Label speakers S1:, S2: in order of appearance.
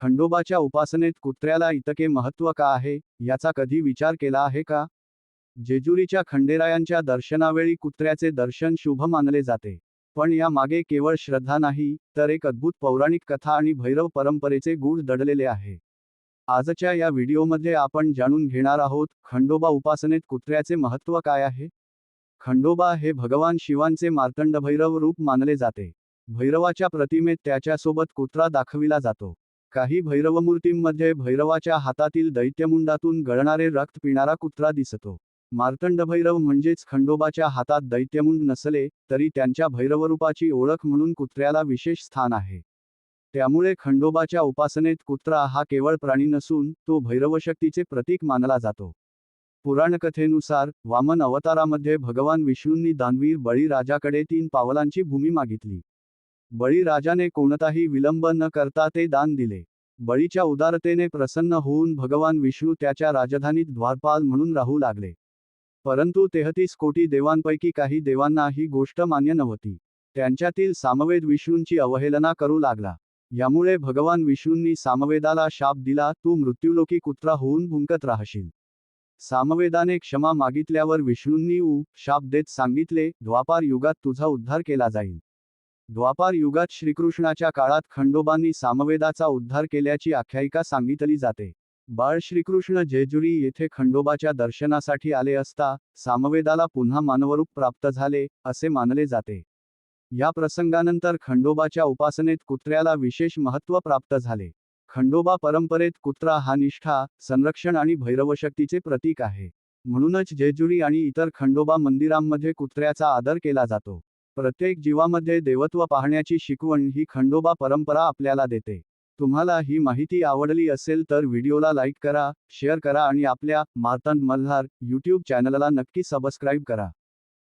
S1: खंडोबाच्या उपासनेत कुत्र्याला इतके महत्त्व का आहे, याचा कधी विचार केला आहे का? जेजुरीच्या खंडेरायांच्या दर्शनावेळी कुत्र्याचे दर्शन शुभ मानले जाते. पण या मागे केवळ श्रद्धा नाही, तर एक अद्भुत पौराणिक कथा आणि भैरव परंपरेचे गूढ दडलेले आहे. आजच्या या व्हिडिओमध्ये आपण जाणून घेणार आहोत, खंडोबा उपासनेत कुत्र्याचे महत्त्व काय आहे? खंडोबा हे भगवान शिवांचे मार्तंड भैरव रूप मानले जाते. भैरवाच्या प्रतिमेत त्याच्यासोबत कुत्रा दाखविला जातो. काही भैरवमूर्तींमध्ये भैरवाच्या हातातील दैत्यमुंडातून गळणारे रक्त पिणारा कुत्रा दिसतो. मार्तंड भैरव म्हणजेच खंडोबाच्या हातात दैत्यमुंड नसले तरी त्यांच्या भैरवरूपाची ओळख म्हणून कुत्र्याला विशेष स्थान आहे. त्यामुळे खंडोबाच्या उपासनेत कुत्रा हा केवळ प्राणी नसून तो भैरवशक्तीचे प्रतीक मानला जातो. पुराणकथेनुसार वामन अवतारामध्ये भगवान विष्णूंनी दानवीर बळीराजाकडे 3 पावलांची भूमी मागितली. बळीराजाने कोणताही विलंब न करता ते दान दिले. बळीच्या उदारतेने प्रसन्न होऊन भगवान विष्णू त्याच्या राजधानीत द्वारपाल म्हणून राहू लागले. परंतु 33 कोटी देवांपैकी काही देवांना ही गोष्ट मान्य नव्हती. त्यांच्यातील सामवेद विष्णूंची अवहेलना करू लागला. यामुळे भगवान विष्णूंनी सामवेदाला शाप दिला, तू मृत्यूलोकी कुत्रा होऊन भुंकत राहशील. सामवेदाने क्षमा मागितल्यावर विष्णूंनी शाप देत सांगितले, द्वापार युगात तुझा उद्धार केला जाईल. द्वापार युगात श्रीकृष्णाच्या काळात खंडोबांनी सामवेदाचा उद्धार केल्याची आख्यायिका सांगितली जाते. बाळ श्रीकृष्ण जेजुरी येथे खंडोबाच्या दर्शनासाठी आले असता सामवेदाला पुन्हा मानवरूप प्राप्त झाले, असे मानले जाते. या प्रसंगानंतर खंडोबाच्या उपासनेत कुत्र्याला विशेष महत्त्व प्राप्त झाले. खंडोबा परंपरेत कुत्रा हा निष्ठा, संरक्षण आणि भैरवशक्तीचे प्रतीक आहे. म्हणूनच जेजुरी आणि इतर खंडोबा मंदिरांमध्ये कुत्र्याचा आदर केला जातो. प्रत्येक जीवामध्ये देवत्व पाहण्याची शिकवण ही खंडोबा परंपरा आपल्याला देते. तुम्हाला ही माहिती आवडली असेल तर व्हिडिओला लाईक करा, शेअर करा आणि आपल्या मार्तंड मल्हार यूट्यूब चॅनलला नक्की सबस्क्राईब करा.